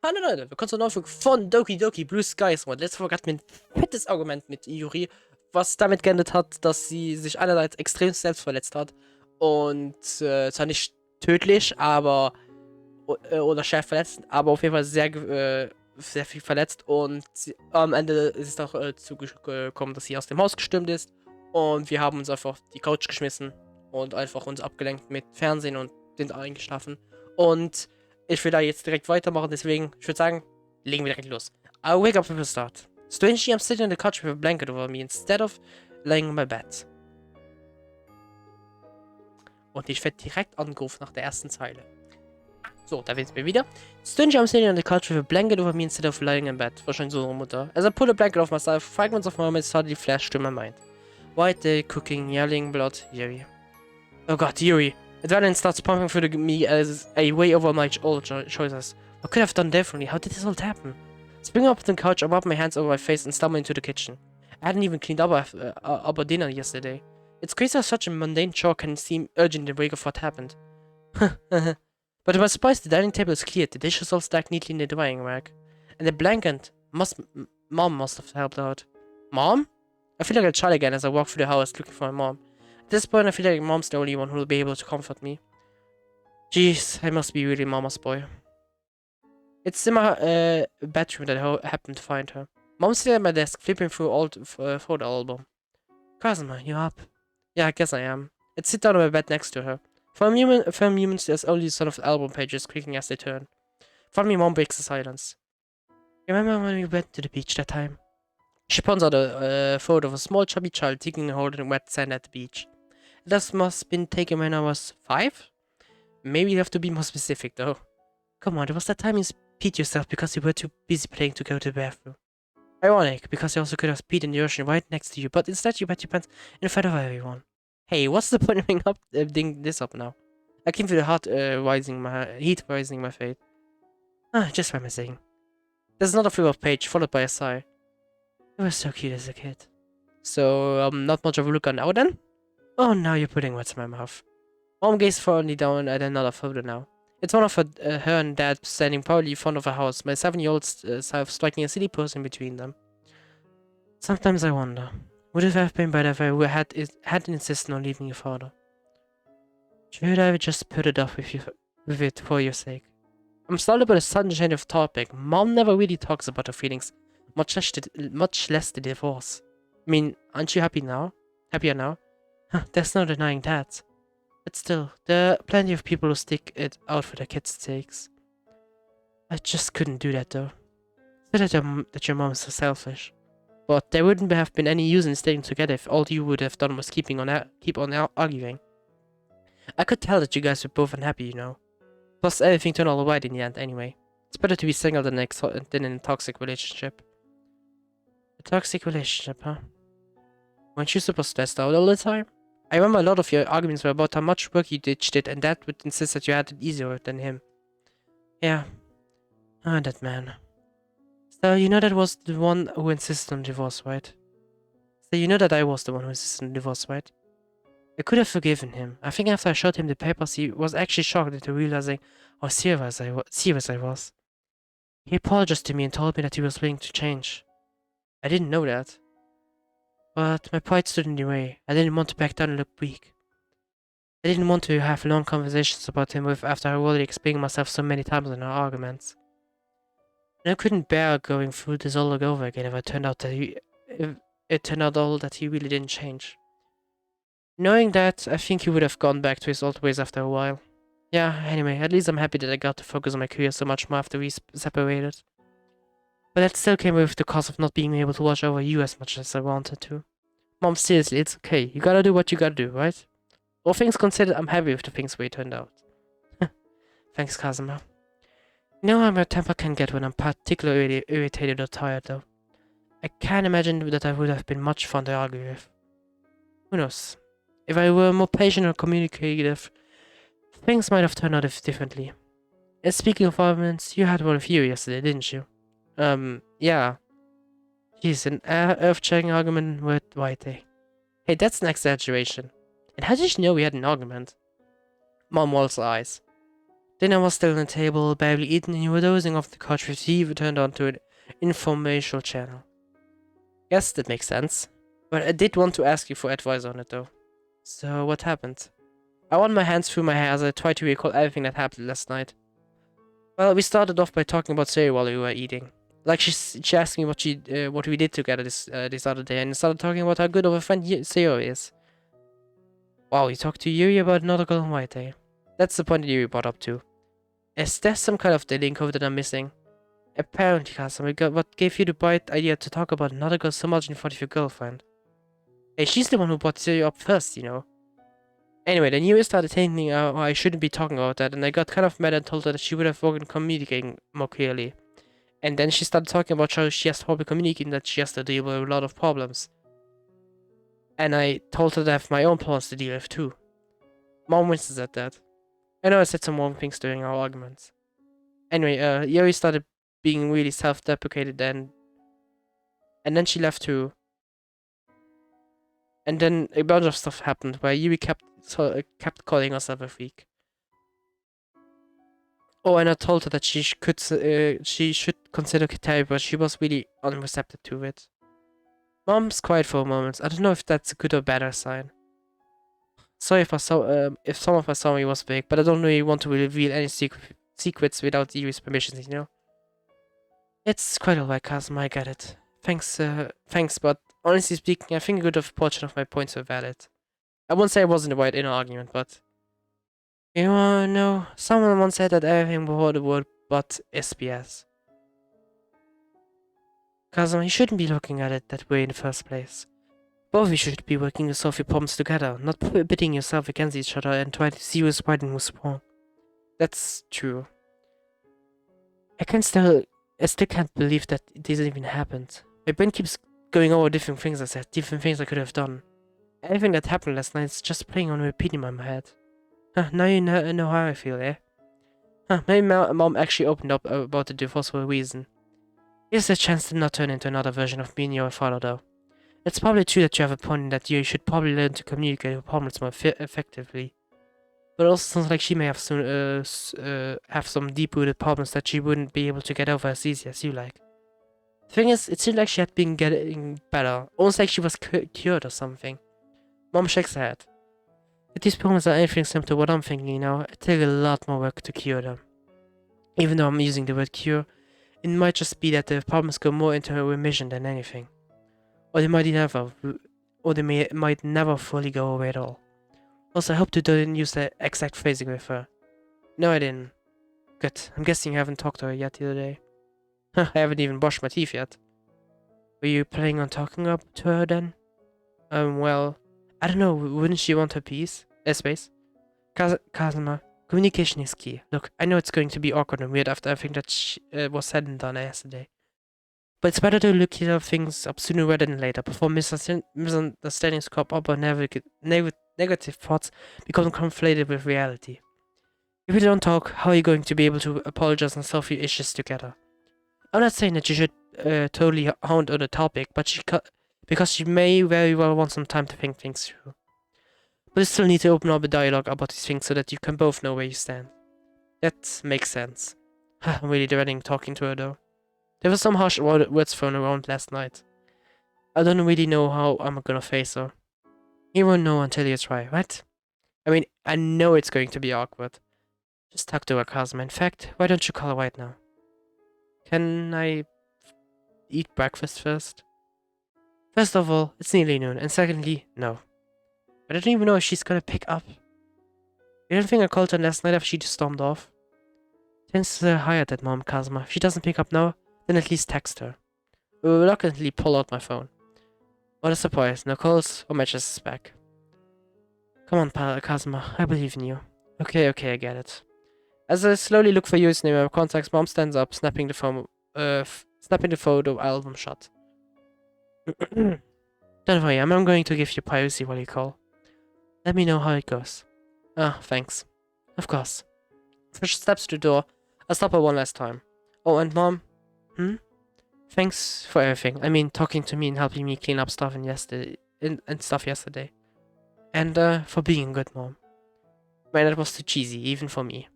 Hallo Leute, willkommen zur neuen Folge von Doki Doki Blue Skies. Und letzte Folge hatten wir ein fettes Argument mit Yuri, was damit geendet hat, dass sie sich einerseits extrem selbst verletzt hat. Und zwar nicht tödlich, aber oder schwer verletzt, aber auf jeden Fall sehr viel verletzt. Und am Ende ist es auch zugekommen, dass sie aus dem Haus gestürmt ist. Und wir haben uns einfach auf die Couch geschmissen und einfach uns abgelenkt mit Fernsehen und sind eingeschlafen. Und ich will da jetzt direkt weitermachen, deswegen, ich würde sagen, legen wir direkt los. I'll wake up with a start. Strangely, I'm sitting on the couch with a blanket over me instead of laying on my bed. Und ich werde direkt angerufen nach der ersten Zeile. So, da sind wir wieder. Strangely, I'm sitting on the couch with a blanket over me instead of lying in bed. Wahrscheinlich so eine Mutter. As I pull a blanket off myself, fragments of moments suddenly flashed through my mind. White day, cooking, yelling, blood, Yuri. Oh god, Yuri. Adrenaline starts pumping through me as I weigh over my old choices. What could I have done differently? How did this all happen? Springing up on the couch, I rub my hands over my face and stumble into the kitchen. I hadn't even cleaned up our dinner yesterday. It's crazy how such a mundane chore can seem urgent in the wake of what happened. But to my surprise, the dining table is cleared, the dishes all stacked neatly in the drying rack. And the blanket Mom must have helped out. Mom? I feel like a child again as I walk through the house looking for my mom. At this point, I feel like Mom's the only one who will be able to comfort me. Jeez, I must be really Mama's boy. It's in my bedroom that I happened to find her. Mom's sitting at my desk, flipping through old photo album. Cosima, you up? Yeah, I guess I am. I sit down on my bed next to her. For a moment, there's only the sound of the album pages creaking as they turn. Finally, Mom breaks the silence. You remember when we went to the beach that time? She pulls out a photo of a small chubby child digging a hole in wet sand at the beach. That must have been taken when I was 5? Maybe you have to be more specific, though. Come on, it was that time you peed yourself because you were too busy playing to go to the bathroom. Ironic, because you also could have peed in the ocean right next to you, but instead you wet your pants in front of everyone. Hey, what's the point of bringing this up now? I can feel the heat rising my face. Ah, just reminiscing. There's another flip-up page, followed by a sigh. You were so cute as a kid. So, not much of a look on now then? Oh, now you're putting words in my mouth. Mom gazed fondly down at another photo now. It's one of her and Dad standing proudly in front of a house, my 7-year-old self striking a silly pose in between them. Sometimes I wonder, would it have been better if I had insisted on leaving your father? Should I just put it off with it for your sake? I'm startled by the sudden change of topic. Mom never really talks about her feelings, much less the divorce. I mean, aren't you happier now? Huh, there's no denying that. But still, there are plenty of people who stick it out for their kids' sakes. I just couldn't do that though. It's not that your mom is so selfish. But there wouldn't have been any use in staying together if all you would have done was keep on arguing. I could tell that you guys were both unhappy, you know. Plus, everything turned all right in the end anyway. It's better to be single than in a toxic relationship. A toxic relationship, huh? Weren't you super stressed out all the time? I remember a lot of your arguments were about how much work you did, and Dad would insist that you had it easier than him. Yeah. Ah, that man. So, you know that was the one who insisted on divorce, right? So, you know that I was the one who insisted on divorce, right? I could have forgiven him. I think after I showed him the papers, he was actually shocked into realizing how serious I was. He apologized to me and told me that he was willing to change. I didn't know that. But my pride stood in the way. I didn't want to back down and look weak. I didn't want to have long conversations about him after I already explained myself so many times in our arguments. And I couldn't bear going through this all over again if it turned out that he really didn't change. Knowing that, I think he would have gone back to his old ways after a while. Yeah, anyway, at least I'm happy that I got to focus on my career so much more after we separated. But that still came with the cost of not being able to watch over you as much as I wanted to. Mom, seriously, it's okay. You gotta do what you gotta do, right? All things considered, I'm happy with the things we turned out. Thanks, Cosima. You know how my temper can get when I'm particularly irritated or tired, though. I can't imagine that I would have been much fun to argue with. Who knows? If I were more patient or communicative, things might have turned out differently. And speaking of arguments, you had one with you yesterday, didn't you? Yeah. Jeez, an earth-shattering argument with White Day. Hey, that's an exaggeration. And how did you know we had an argument? Mom rolls her eyes. Dinner was still on the table, barely eaten, and you were dozing off the couch with TV turned on to an informational channel. Yes, that makes sense. But I did want to ask you for advice on it, though. So, what happened? I run my hands through my hair as I try to recall everything that happened last night. Well, we started off by talking about cereal while we were eating. Like, she asked me what we did together this other day, and started talking about how good of a friend Zero is. Wow, you talked to Yuri about another girl on White Day. That's the point that Yuri brought up too. Is there some kind of dating code that I'm missing? Apparently, Kazuma, what gave you the bright idea to talk about another girl so much in front of your girlfriend? Hey, she's the one who brought Zero up first, you know. Anyway, then Yuri started thinking I shouldn't be talking about that, and I got kind of mad and told her that she would have worked on communicating more clearly. And then she started talking about how she has trouble communicating, that she has to deal with a lot of problems. And I told her that I have my own problems to deal with too. Mom winces at that. I know I said some wrong things during our arguments. Anyway, Yuri started being really self-deprecated and then she left too. And then a bunch of stuff happened where Yuri kept calling us every week. Oh, and I told her that she should consider therapy, but she was really unreceptive to it. Mom's quiet for a moment. I don't know if that's a good or bad sign. Sorry if some of my summary was big, but I don't really want to reveal any secrets without Yuri's permission, you know? It's quite alright, Kazuma, I get it. Thanks, but honestly speaking, I think a good portion of my points were valid. I won't say I wasn't right in an argument, but... You know, someone once said that everything before the word but is BS. Kazuma, you shouldn't be looking at it that way in the first place. Both of you should be working to solve your problems together, not pitting yourself against each other and trying to see who's right and who's wrong. That's true. I still can't believe that this even happened. My brain keeps going over different things I said, different things I could have done. Everything that happened last night is just playing on repeat in my head. Now you know how I feel, eh? Maybe Mom actually opened up about the divorce for a reason. Here's a chance to not turn into another version of me and your father, though. It's probably true that you have a point in that you should probably learn to communicate with problems more effectively. But it also sounds like she may have some deep-rooted problems that she wouldn't be able to get over as easy as you like. The thing is, it seemed like she had been getting better, almost like she was cured or something. Mom shakes her head. If these problems are anything similar to what I'm thinking now, it takes a lot more work to cure them. Even though I'm using the word cure, it might just be that the problems go more into a remission than anything. Or they might never fully go away at all. Also, I hope you didn't use the exact phrasing with her. No, I didn't. Good. I'm guessing you haven't talked to her yet the other day. I haven't even brushed my teeth yet. Were you planning on talking up to her then? Well, I don't know. Wouldn't she want her space? Kazuma, communication is key. Look, I know it's going to be awkward and weird after everything that was said and done yesterday. But it's better to look things up sooner rather than later, before misunderstandings crop up or negative thoughts become conflated with reality. If you don't talk, how are you going to be able to apologize and solve your issues together? I'm not saying that you should totally hound on the topic, but because she may very well want some time to think things through. But you still need to open up a dialogue about these things so that you can both know where you stand. That makes sense. I'm really dreading talking to her though. There were some harsh words thrown around last night. I don't really know how I'm gonna face her. You won't know until you try, right? I mean, I know it's going to be awkward. Just talk to her, Kazuma. In fact, why don't you call her right now? Can I eat breakfast first? First of all, it's nearly noon, and secondly, no. I don't even know if she's gonna pick up. You don't think I called her last night after she just stormed off? Tends to hire that mom, Kazuma. If she doesn't pick up now, then at least text her. I will reluctantly pull out my phone. What a surprise, no calls or messages back. Come on, Kazuma, I believe in you. Okay, I get it. As I slowly look for Yu's name in my contacts, Mom stands up, snapping the photo album shot. Don't worry, I'm going to give you privacy while you call. Let me know how it goes. Thanks. Of course. As she steps to the door, I stop her one last time. Oh, and Mom? Thanks for everything. I mean, talking to me and helping me clean up stuff yesterday. And for being a good mom. Man, that was too cheesy, even for me.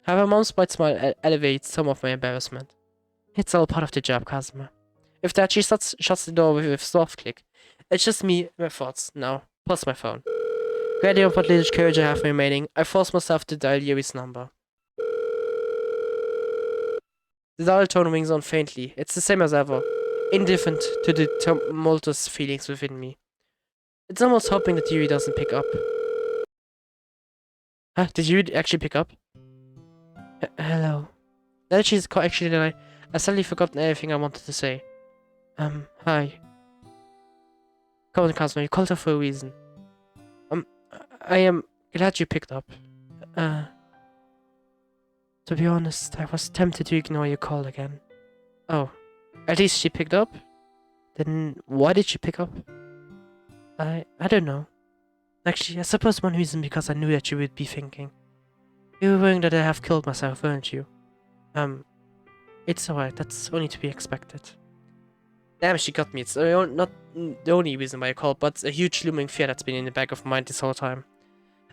However, Mom's bright smile elevates some of my embarrassment. It's all part of the job, Kazuma. With that, she shuts the door with a soft click. It's just me, my thoughts. Now, pause my phone. Gradually, what little courage I have remaining, I force myself to dial Yuri's number. The dial tone rings on faintly. It's the same as ever, indifferent to the tumultuous feelings within me. It's almost hoping that Yuri doesn't pick up. Huh? Did Yuri actually pick up? Hello. Now that she's actually there, I've suddenly forgotten everything I wanted to say. Hi. Come on, Kazuma, you called her for a reason. I am glad you picked up. To be honest, I was tempted to ignore your call again. Oh, at least she picked up? Then why did she pick up? I don't know. Actually, I suppose one reason because I knew that you would be thinking. You were worrying that I have killed myself, weren't you? It's alright, that's only to be expected. Damn, she got me. It's not the only reason why I called, but a huge looming fear that's been in the back of my mind this whole time.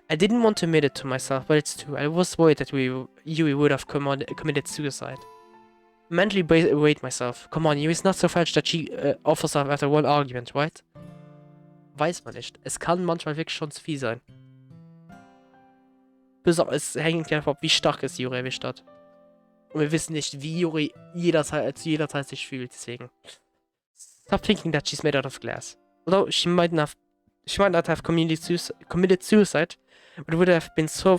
I didn't want to admit it to myself, but it's true. I was worried that Yui would have committed suicide. Mentally weighed myself. Come on, Yui's not so falsch that she offers up after one argument, right? Weiß man nicht. Es kann manchmal wirklich schon zu viel sein. Es hängt davon ab, wie stark es Yuri erwischt hat. Und wir wissen nicht, wie Yuri zu jeder Zeit sich fühlt, deswegen. Stop thinking that she's made out of glass. Although she might not have committed suicide, but it would have been so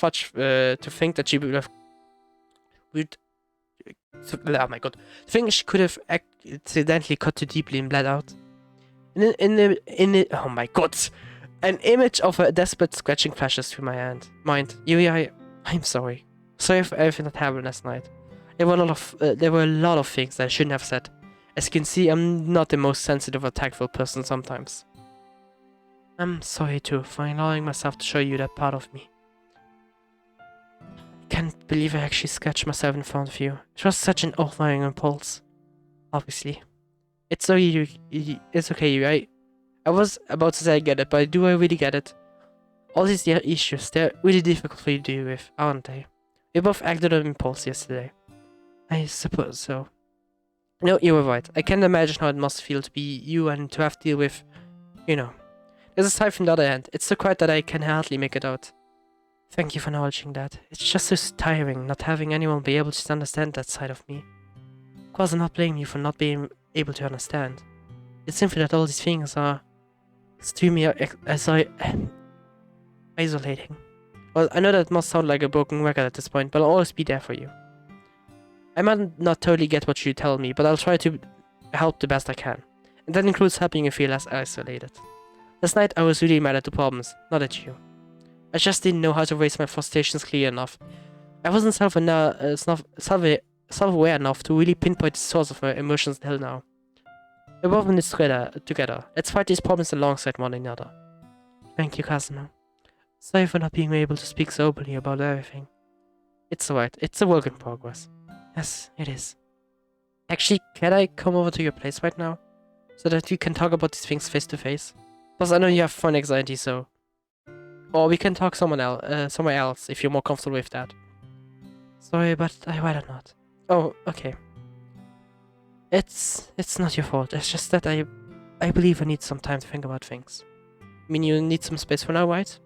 much to think that she would have oh my god. I think she could have accidentally cut too deeply and bled out. Oh my god. An image of a desperate scratching flashes through my mind. Yui, I'm sorry. Sorry for everything that happened last night. There were a lot of things that I shouldn't have said. As you can see, I'm not the most sensitive or tactful person sometimes. I'm sorry too for allowing myself to show you that part of me. I can't believe I actually sketched myself in front of you. It was such an overwhelming impulse. Obviously. It's okay, Yuri. I was about to say I get it, but do I really get it? All these issues, they're really difficult for you to deal with, aren't they? We both acted on impulse yesterday. I suppose so. No, you were right. I can't imagine how it must feel to be you and to have to deal with, you know. There's a side from the other hand. It's so quiet that I can hardly make it out. Thank you for acknowledging that. It's just so tiring not having anyone be able to understand that side of me. Of course, I'm not blaming you for not being able to understand. It's simply that all these things are extremely isolating. Well, I know that must sound like a broken record at this point, but I'll always be there for you. I might not totally get what you tell me, but I'll try to help the best I can. And that includes helping you feel less isolated. Last night I was really mad at the problems, not at you. I just didn't know how to raise my frustrations clear enough. I wasn't self-aware enough to really pinpoint the source of my emotions until now. We're both in this together. Let's fight these problems alongside one another. Thank you, Kazuma. Sorry for not being able to speak so openly about everything. It's alright, it's a work in progress. Yes, it is. Actually, can I come over to your place right now? So that we can talk about these things face to face? Because I know you have fun anxiety, so... Or we can talk somewhere else, if you're more comfortable with that. Sorry, but I'd rather not. Oh, okay. It's not your fault, it's just that I believe I need some time to think about things. I mean, you need some space for now, right?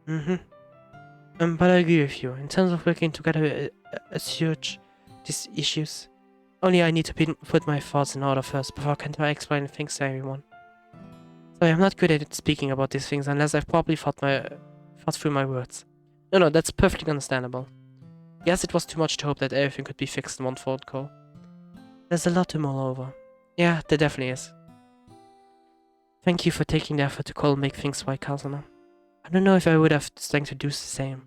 Mm-hmm. But I agree with you, in terms of working together huge these issues. Only I need to put my thoughts in order first before I can try explaining things to everyone. Sorry, I'm not good at speaking about these things unless I've properly thought through my words. No, that's perfectly understandable. Yes, it was too much to hope that everything could be fixed in one phone call. There's a lot to mull over. Yeah, there definitely is. Thank you for taking the effort to call and make things right, Kazuma. I don't know if I would have the strength to do the same.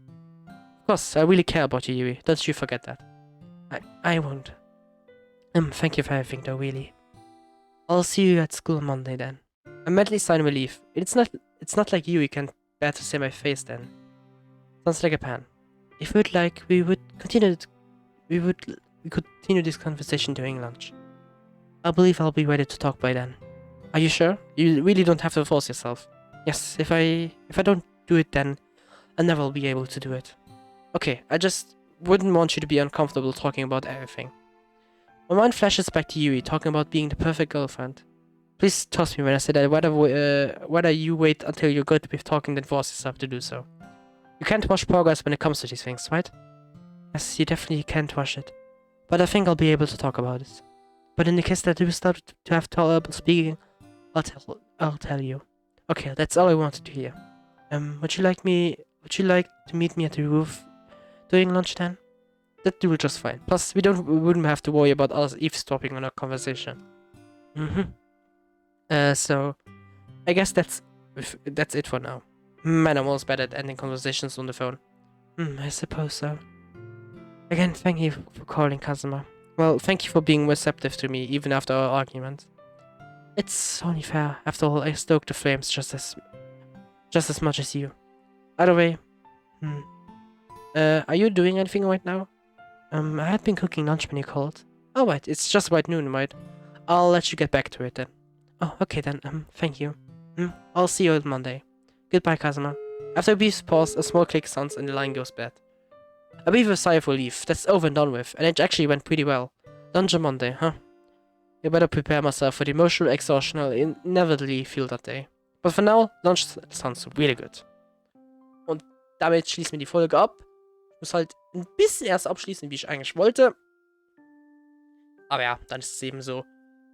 Of course, I really care about you, Yui. Don't you forget that. I won't. Thank you for everything though, really. I'll see you at school on Monday then. I mentally sign relief. It's not like Yui can bear to see my face then. Sounds like a plan. If you'd like, we could continue this conversation during lunch. I believe I'll be ready to talk by then. Are you sure? You really don't have to force yourself. Yes, if I don't do it then, I never will be able to do it. Okay, I just wouldn't want you to be uncomfortable talking about everything. My mind flashes back to Yui, talking about being the perfect girlfriend. Please trust me when I say that whether you wait until you're good with talking than force yourself to do so. You can't rush progress when it comes to these things, right? Yes, you definitely can't rush it. But I think I'll be able to talk about it. But in the case that you start to have trouble speaking, I'll tell you. Okay, that's all I wanted to hear. Would you like to meet me at the roof during lunch then? That do just fine. Plus, we wouldn't have to worry about us eavesdropping on our conversation. So I guess that's it for now. Man, I'm always bad at ending conversations on the phone. I suppose so. Again, thank you for calling, Kazuma. Well, thank you for being receptive to me, even after our argument. It's only fair. After all, I stoked the flames just as much as you. Either way, are you doing anything right now? I had been cooking lunch when you called. Oh, right, it's just about noon, right? I'll let you get back to it then. Oh, okay then, thank you. I'll see you on Monday. Goodbye, Kazuma. After a brief pause, a small click sounds and the line goes bad. I breathe a sigh of relief. That's over and done with, and it actually went pretty well. Lunch on Monday, huh? I better prepare myself for the emotional exhaustion I'll inevitably feel that day. But for now, lunch sounds really good. Und damit schließen wir die Folge ab. Ich muss halt ein bisschen erst abschließen, wie ich eigentlich wollte. Aber ja, dann ist es eben so.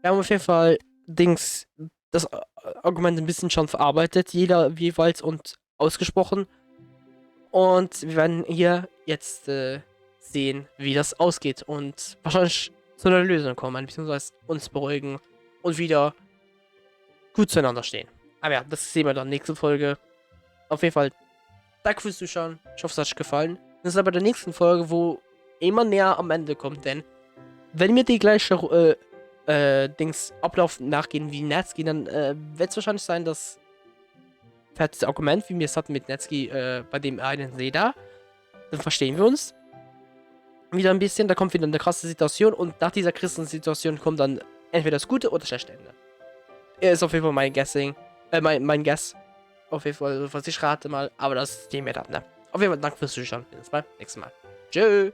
Wir haben auf jeden Fall das Argument ein bisschen schon verarbeitet, jeder jeweils und ausgesprochen. Und wir werden hier jetzt sehen, wie das ausgeht und wahrscheinlich zu einer Lösung kommen, beziehungsweise uns beruhigen und wieder gut zueinander stehen. Aber ja, das sehen wir dann nächste Folge. Auf jeden Fall, danke fürs Zuschauen. Ich hoffe, es hat euch gefallen. Das ist aber der nächsten Folge, wo immer näher am Ende kommt, denn wenn wir die gleiche Ablauf nachgehen wie Netsuki, dann wird es wahrscheinlich sein, dass das Argument, wie wir es hatten mit Netsuki bei dem einen See da, dann verstehen wir uns wieder ein bisschen, da kommt wieder eine krasse Situation und nach dieser krassen Situation kommt dann entweder das gute oder das schlechte Ende. Ist auf jeden Fall mein Guessing, mein Guess, auf jeden Fall, was ich rate mal, aber das sehen wir dann, ne? Auf jeden Fall, danke fürs Zuschauen, bis zum nächsten Mal. Tschüss!